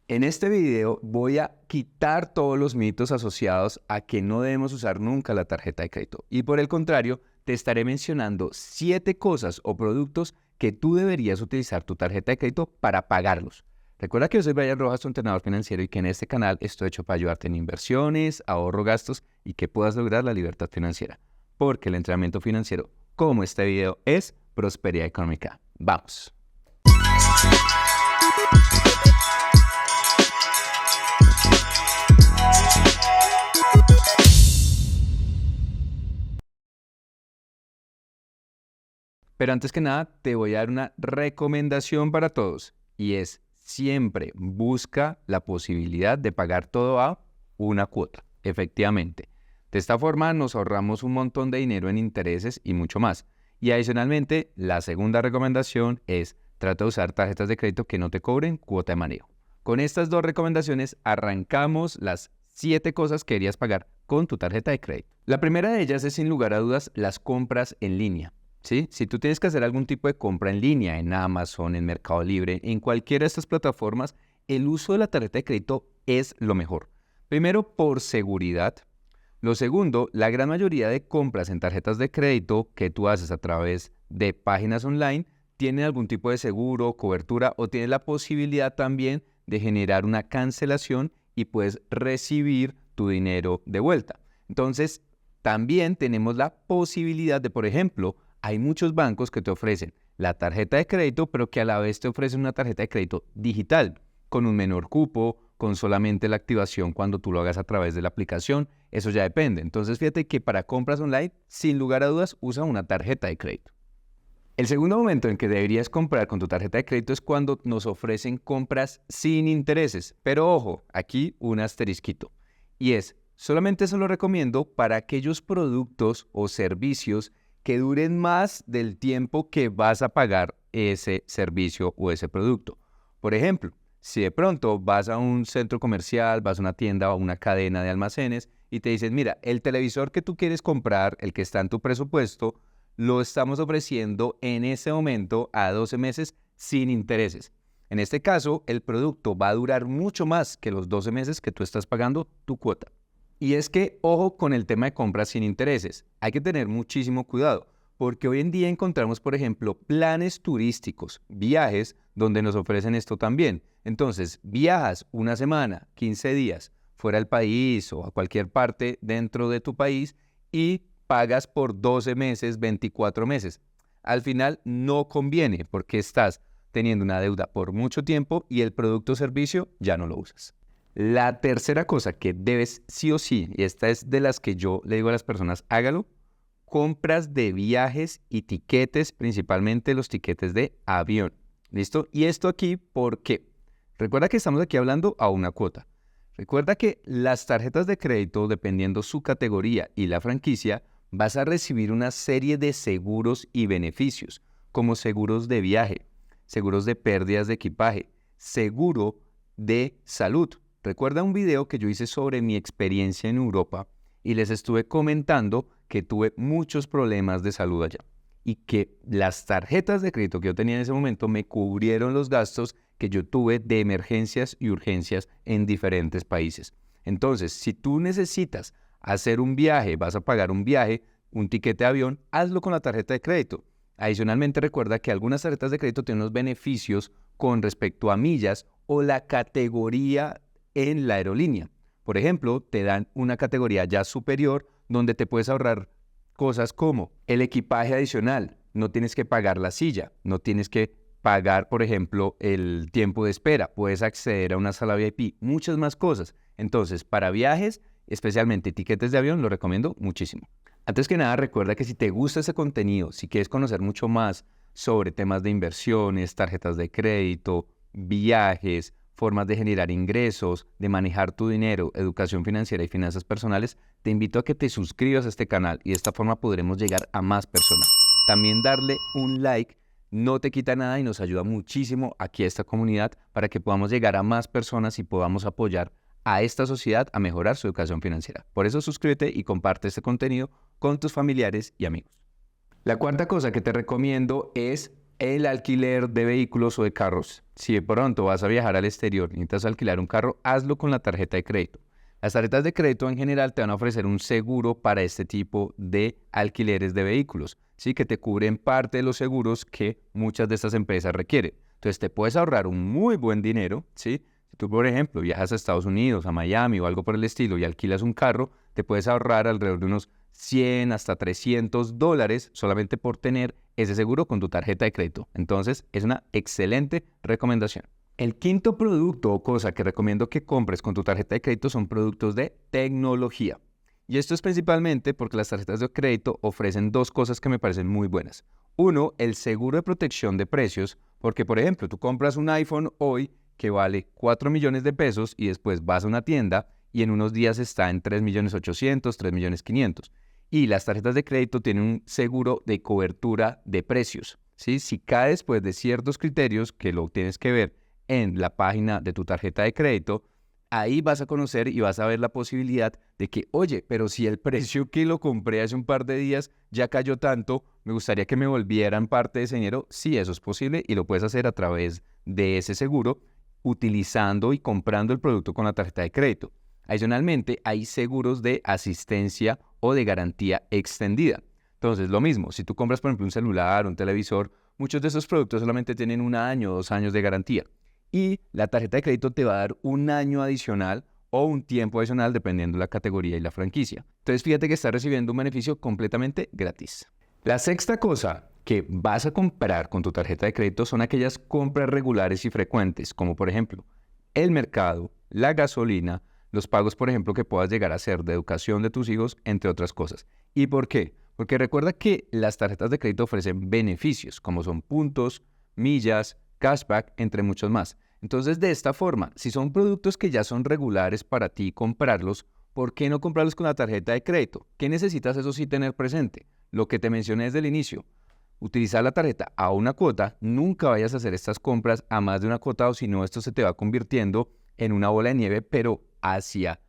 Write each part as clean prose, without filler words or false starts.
En este video voy a quitar todos los mitos asociados a que no debemos usar nunca la tarjeta de crédito y por el contrario, te estaré mencionando 7 cosas o productos que tú deberías utilizar tu tarjeta de crédito para pagarlos. Recuerda que yo soy Brian Rojas, tu entrenador financiero y que en este canal estoy hecho para ayudarte en inversiones, ahorro, gastos y que puedas lograr la libertad financiera. Porque el entrenamiento financiero, como este video, es prosperidad económica. ¡Vamos! Pero antes que nada, te voy a dar una recomendación para todos y es siempre busca la posibilidad de pagar todo a una cuota, efectivamente. De esta forma nos ahorramos un montón de dinero en intereses y mucho más. Y adicionalmente, la segunda recomendación es trata de usar tarjetas de crédito que no te cobren cuota de manejo. Con estas dos recomendaciones arrancamos las 7 cosas que deberías pagar con tu tarjeta de crédito. La primera de ellas es sin lugar a dudas las compras en línea. ¿Sí? Si tú tienes que hacer algún tipo de compra en línea, en Amazon, en Mercado Libre, en cualquiera de estas plataformas, el uso de la tarjeta de crédito es lo mejor. Primero, por seguridad. Lo segundo, la gran mayoría de compras en tarjetas de crédito que tú haces a través de páginas online tienen algún tipo de seguro, cobertura o tienes la posibilidad también de generar una cancelación y puedes recibir tu dinero de vuelta. Entonces, también tenemos la posibilidad de, por ejemplo, hay muchos bancos que te ofrecen la tarjeta de crédito, pero que a la vez te ofrecen una tarjeta de crédito digital, con un menor cupo, con solamente la activación cuando tú lo hagas a través de la aplicación. Eso ya depende. Entonces, fíjate que para compras online, sin lugar a dudas, usa una tarjeta de crédito. El segundo momento en que deberías comprar con tu tarjeta de crédito es cuando nos ofrecen compras sin intereses. Pero ojo, aquí un asterisquito. Y es, solamente se lo recomiendo para aquellos productos o servicios que duren más del tiempo que vas a pagar ese servicio o ese producto. Por ejemplo, si de pronto vas a un centro comercial, vas a una tienda o a una cadena de almacenes y te dicen, mira, el televisor que tú quieres comprar, el que está en tu presupuesto, lo estamos ofreciendo en ese momento a 12 meses sin intereses. En este caso, el producto va a durar mucho más que los 12 meses que tú estás pagando tu cuota. Y es que, ojo con el tema de compras sin intereses. Hay que tener muchísimo cuidado, porque hoy en día encontramos, por ejemplo, planes turísticos, viajes, donde nos ofrecen esto también. Entonces, viajas una semana, 15 días, fuera del país o a cualquier parte dentro de tu país y pagas por 12 meses, 24 meses. Al final no conviene porque estás teniendo una deuda por mucho tiempo y el producto o servicio ya no lo usas. La tercera cosa que debes sí o sí, y esta es de las que yo le digo a las personas, hágalo, compras de viajes y tiquetes, principalmente los tiquetes de avión. ¿Listo? Y esto aquí, ¿por qué? Recuerda que estamos aquí hablando a una cuota. Recuerda que las tarjetas de crédito, dependiendo su categoría y la franquicia, vas a recibir una serie de seguros y beneficios, como seguros de viaje, seguros de pérdidas de equipaje, seguro de salud. Recuerda un video que yo hice sobre mi experiencia en Europa y les estuve comentando que tuve muchos problemas de salud allá y que las tarjetas de crédito que yo tenía en ese momento me cubrieron los gastos que yo tuve de emergencias y urgencias en diferentes países. Entonces, si tú necesitas hacer un viaje, vas a pagar un viaje, un tiquete de avión, hazlo con la tarjeta de crédito. Adicionalmente, recuerda que algunas tarjetas de crédito tienen unos beneficios con respecto a millas o la categoría en la aerolínea. Por ejemplo, te dan una categoría ya superior donde te puedes ahorrar cosas como el equipaje adicional, no tienes que pagar la silla, no tienes que pagar, por ejemplo, el tiempo de espera, puedes acceder a una sala VIP, muchas más cosas. Entonces, para viajes, especialmente tiquetes de avión, lo recomiendo muchísimo. Antes que nada, recuerda que si te gusta ese contenido, si quieres conocer mucho más sobre temas de inversiones, tarjetas de crédito, viajes, formas de generar ingresos, de manejar tu dinero, educación financiera y finanzas personales, te invito a que te suscribas a este canal y de esta forma podremos llegar a más personas. También darle un like no te quita nada y nos ayuda muchísimo aquí a esta comunidad para que podamos llegar a más personas y podamos apoyar a esta sociedad a mejorar su educación financiera. Por eso suscríbete y comparte este contenido con tus familiares y amigos. La cuarta cosa que te recomiendo es El alquiler de vehículos o de carros. Si de pronto vas a viajar al exterior y necesitas alquilar un carro, hazlo con la tarjeta de crédito. Las tarjetas de crédito en general te van a ofrecer un seguro para este tipo de alquileres de vehículos, ¿sí? Que te cubren parte de los seguros que muchas de estas empresas requieren. Entonces te puedes ahorrar un muy buen dinero, ¿sí? Si tú, por ejemplo, viajas a Estados Unidos, a Miami o algo por el estilo y alquilas un carro, te puedes ahorrar alrededor de unos 100 hasta $300 solamente por tener ese seguro con tu tarjeta de crédito. Entonces, es una excelente recomendación. El quinto producto o cosa que recomiendo que compres con tu tarjeta de crédito son productos de tecnología. Y esto es principalmente porque las tarjetas de crédito ofrecen dos cosas que me parecen muy buenas. Uno, el seguro de protección de precios, porque por ejemplo, tú compras un iPhone hoy que vale 4 millones de pesos y después vas a una tienda y en unos días está en 3.800.000, 3.500.000. Y las tarjetas de crédito tienen un seguro de cobertura de precios, ¿sí? Si cae después de ciertos criterios que lo tienes que ver en la página de tu tarjeta de crédito, ahí vas a conocer y vas a ver la posibilidad de que, oye, pero si el precio que lo compré hace un par de días ya cayó tanto, me gustaría que me volvieran parte de ese dinero. Sí, eso es posible y lo puedes hacer a través de ese seguro utilizando y comprando el producto con la tarjeta de crédito. Adicionalmente, hay seguros de asistencia o de garantía extendida. Entonces, lo mismo, si tú compras, por ejemplo, un celular, un televisor, muchos de esos productos solamente tienen 1 año o 2 años de garantía. Y la tarjeta de crédito te va a dar 1 año adicional o un tiempo adicional dependiendo de la categoría y la franquicia. Entonces, fíjate que estás recibiendo un beneficio completamente gratis. La sexta cosa que vas a comprar con tu tarjeta de crédito son aquellas compras regulares y frecuentes, como por ejemplo, el mercado, la gasolina, los pagos, por ejemplo, que puedas llegar a hacer de educación de tus hijos, entre otras cosas. ¿Y por qué? Porque recuerda que las tarjetas de crédito ofrecen beneficios, como son puntos, millas, cashback, entre muchos más. Entonces, de esta forma, si son productos que ya son regulares para ti comprarlos, ¿por qué no comprarlos con la tarjeta de crédito? ¿Qué necesitas eso sí tener presente? Lo que te mencioné desde el inicio. Utilizar la tarjeta a una cuota, nunca vayas a hacer estas compras a más de una cuota o si no, esto se te va convirtiendo en una bola de nieve, pero hacia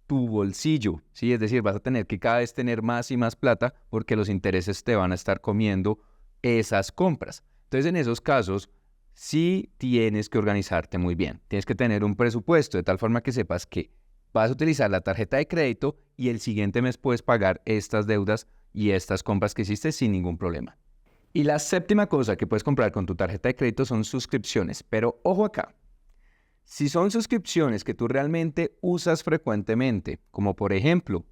tu bolsillo, ¿sí? Es decir, vas a tener que cada vez tener más y más plata porque los intereses te van a estar comiendo esas compras. Entonces, en esos casos, sí tienes que organizarte muy bien. Tienes que tener un presupuesto de tal forma que sepas que vas a utilizar la tarjeta de crédito y el siguiente mes puedes pagar estas deudas y estas compras que hiciste sin ningún problema. Y la séptima cosa que puedes comprar con tu tarjeta de crédito son suscripciones. Pero ojo acá, si son suscripciones que tú realmente usas frecuentemente, como por ejemplo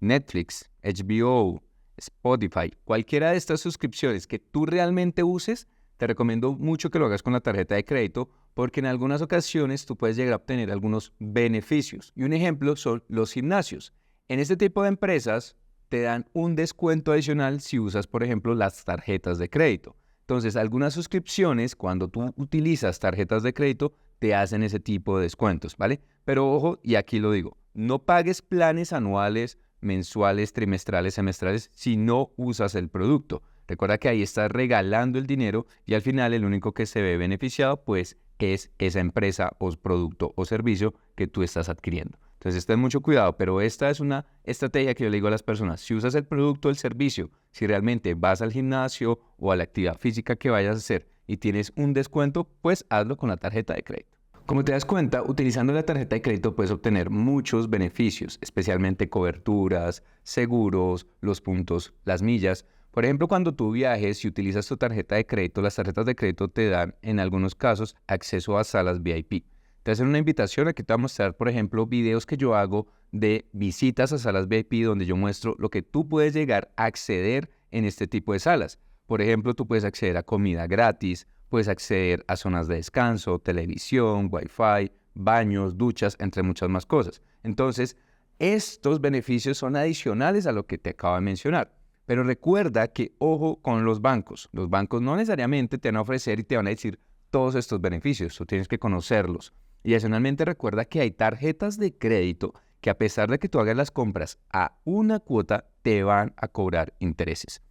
Netflix, HBO, Spotify, cualquiera de estas suscripciones que tú realmente uses, te recomiendo mucho que lo hagas con la tarjeta de crédito porque en algunas ocasiones tú puedes llegar a obtener algunos beneficios. Y un ejemplo son los gimnasios. En este tipo de empresas te dan un descuento adicional si usas, por ejemplo, las tarjetas de crédito. Entonces, algunas suscripciones, cuando tú utilizas tarjetas de crédito, te hacen ese tipo de descuentos, ¿vale? Pero ojo, y aquí lo digo, no pagues planes anuales, mensuales, trimestrales, semestrales si no usas el producto. Recuerda que ahí estás regalando el dinero y al final el único que se ve beneficiado pues es esa empresa o producto o servicio que tú estás adquiriendo. Entonces, ten mucho cuidado, pero esta es una estrategia que yo le digo a las personas. Si usas el producto o el servicio, si realmente vas al gimnasio o a la actividad física que vayas a hacer y tienes un descuento, pues hazlo con la tarjeta de crédito. Como te das cuenta, utilizando la tarjeta de crédito puedes obtener muchos beneficios, especialmente coberturas, seguros, los puntos, las millas. Por ejemplo, cuando tú viajes y utilizas tu tarjeta de crédito, las tarjetas de crédito te dan, en algunos casos, acceso a salas VIP. Te hacen una invitación a que te voy a mostrar, por ejemplo, videos que yo hago de visitas a salas VIP donde yo muestro lo que tú puedes llegar a acceder en este tipo de salas. Por ejemplo, tú puedes acceder a comida gratis, puedes acceder a zonas de descanso, televisión, wifi, baños, duchas, entre muchas más cosas. Entonces, estos beneficios son adicionales a lo que te acabo de mencionar. Pero recuerda que, ojo con los bancos. Los bancos no necesariamente te van a ofrecer y te van a decir todos estos beneficios. Tú tienes que conocerlos. Y adicionalmente recuerda que hay tarjetas de crédito que a pesar de que tú hagas las compras a una cuota, te van a cobrar intereses.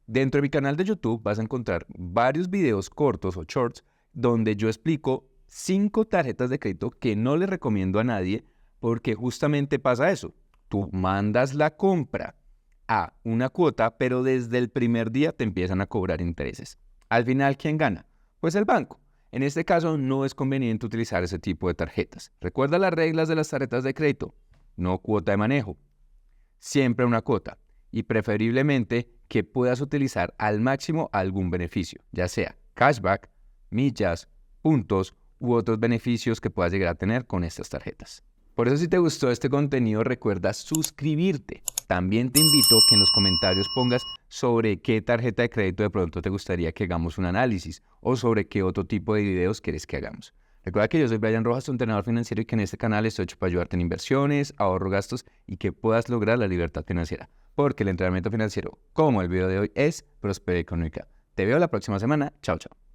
Dentro de mi canal de YouTube vas a encontrar varios videos cortos o shorts donde yo explico 5 tarjetas de crédito que no le recomiendo a nadie porque justamente pasa eso. Tú mandas la compra a una cuota, pero desde el primer día te empiezan a cobrar intereses. Al final, ¿quién gana? Pues el banco. En este caso, no es conveniente utilizar ese tipo de tarjetas. Recuerda las reglas de las tarjetas de crédito. No cuota de manejo. Siempre una cuota. Y preferiblemente que puedas utilizar al máximo algún beneficio, ya sea cashback, millas, puntos u otros beneficios que puedas llegar a tener con estas tarjetas. Por eso, si te gustó este contenido, recuerda suscribirte. También te invito a que en los comentarios pongas sobre qué tarjeta de crédito de pronto te gustaría que hagamos un análisis o sobre qué otro tipo de videos quieres que hagamos. Recuerda que yo soy Brian Rojas, tu entrenador financiero, y que en este canal estoy hecho para ayudarte en inversiones, ahorro, gastos y que puedas lograr la libertad financiera. Porque el entrenamiento financiero, como el video de hoy, es prosperidad económica. Te veo la próxima semana. Chao, chao.